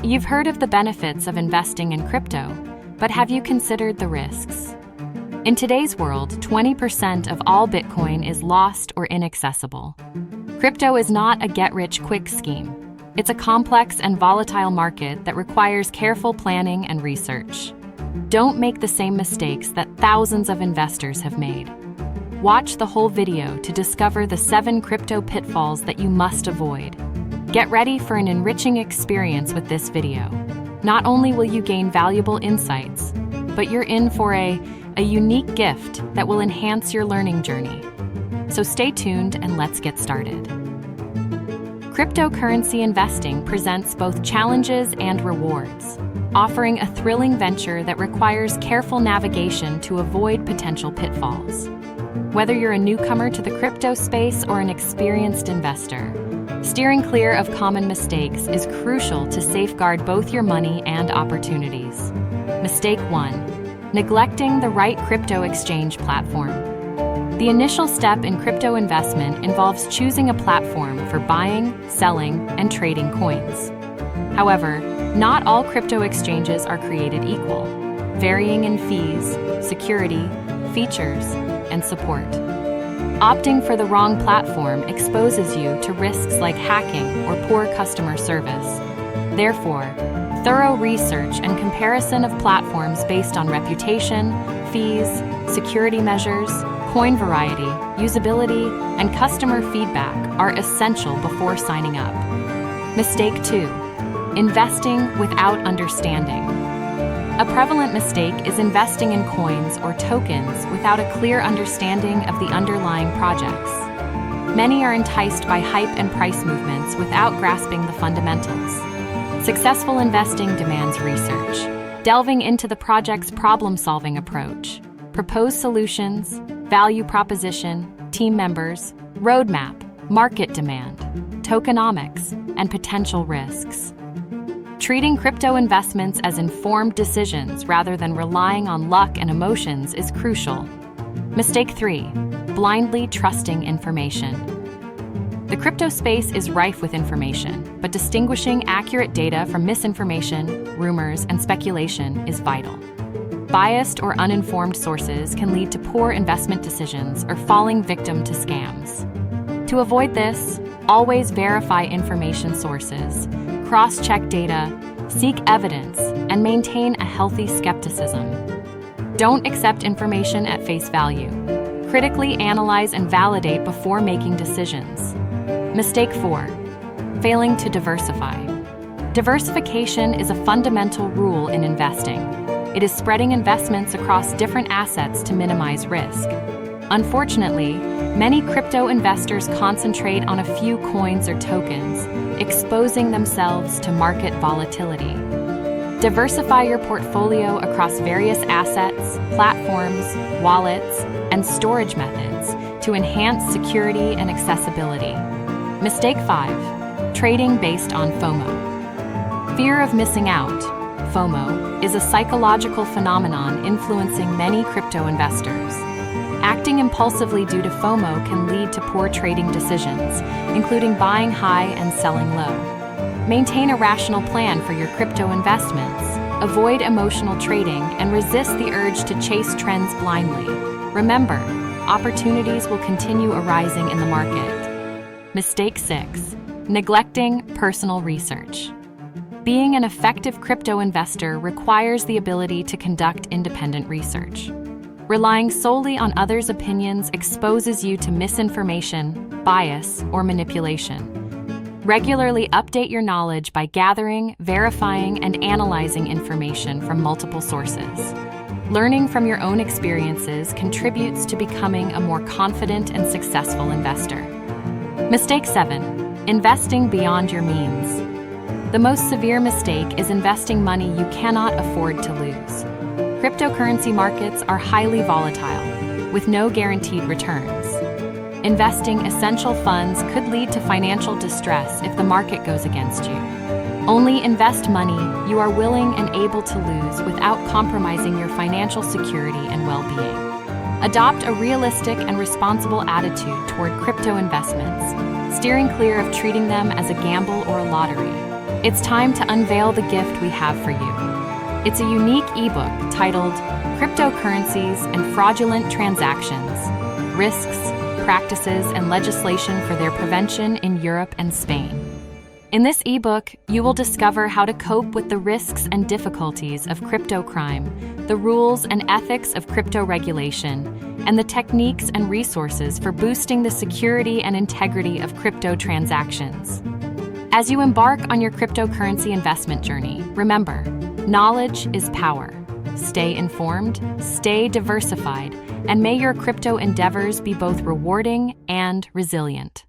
You've heard of the benefits of investing in crypto, but have you considered the risks? In today's world, 20% of all Bitcoin is lost or inaccessible. Crypto is not a get-rich-quick scheme. It's a complex and volatile market that requires careful planning and research. Don't make the same mistakes that thousands of investors have made. Watch the whole video to discover the 7 crypto pitfalls that you must avoid. Get ready for an enriching experience with this video. Not only will you gain valuable insights, but you're in for a unique gift that will enhance your learning journey. So stay tuned and let's get started. Cryptocurrency investing presents both challenges and rewards, offering a thrilling venture that requires careful navigation to avoid potential pitfalls. Whether you're a newcomer to the crypto space or an experienced investor, steering clear of common mistakes is crucial to safeguard both your money and opportunities. Mistake 1. Neglecting the right crypto exchange platform. The initial step in crypto investment involves choosing a platform for buying, selling, and trading coins. However, not all crypto exchanges are created equal, varying in fees, security, features, and support. Opting for the wrong platform exposes you to risks like hacking or poor customer service. Therefore, thorough research and comparison of platforms based on reputation, fees, security measures, coin variety, usability, and customer feedback are essential before signing up. Mistake 2. Investing without understanding. A prevalent mistake is investing in coins or tokens without a clear understanding of the underlying projects. Many are enticed by hype and price movements without grasping the fundamentals. Successful investing demands research, delving into the project's problem-solving approach, proposed solutions, value proposition, team members, roadmap, market demand, tokenomics, and potential risks. Treating crypto investments as informed decisions rather than relying on luck and emotions is crucial. Mistake 3. Blindly trusting information. The crypto space is rife with information, but distinguishing accurate data from misinformation, rumors, and speculation is vital. Biased or uninformed sources can lead to poor investment decisions or falling victim to scams. To avoid this, always verify information sources, cross-check data, seek evidence, and maintain a healthy skepticism. Don't accept information at face value. Critically analyze and validate before making decisions. Mistake 4. Failing to diversify. Diversification is a fundamental rule in investing. It is spreading investments across different assets to minimize risk. Unfortunately, many crypto investors concentrate on a few coins or tokens, exposing themselves to market volatility. Diversify your portfolio across various assets, platforms, wallets, and storage methods to enhance security and accessibility. Mistake 5. Trading based on FOMO. Fear of missing out, FOMO, is a psychological phenomenon influencing many crypto investors. Acting impulsively due to FOMO can lead to poor trading decisions, including buying high and selling low. Maintain a rational plan for your crypto investments. Avoid emotional trading and resist the urge to chase trends blindly. Remember, opportunities will continue arising in the market. Mistake 6. Neglecting personal research. Being an effective crypto investor requires the ability to conduct independent research. Relying solely on others' opinions exposes you to misinformation, bias, or manipulation. Regularly update your knowledge by gathering, verifying, and analyzing information from multiple sources. Learning from your own experiences contributes to becoming a more confident and successful investor. Mistake 7. Investing beyond your means. The most severe mistake is investing money you cannot afford to lose. Cryptocurrency markets are highly volatile, with no guaranteed returns. Investing essential funds could lead to financial distress if the market goes against you. Only invest money you are willing and able to lose without compromising your financial security and well-being. Adopt a realistic and responsible attitude toward crypto investments, steering clear of treating them as a gamble or a lottery. It's time to unveil the gift we have for you. It's a unique ebook titled Cryptocurrencies and Fraudulent Transactions: Risks, Practices, and Legislation for Their Prevention in Europe and Spain. In this ebook, you will discover how to cope with the risks and difficulties of crypto crime, the rules and ethics of crypto regulation, and the techniques and resources for boosting the security and integrity of crypto transactions. As you embark on your cryptocurrency investment journey, remember, knowledge is power. Stay informed, stay diversified, and may your crypto endeavors be both rewarding and resilient.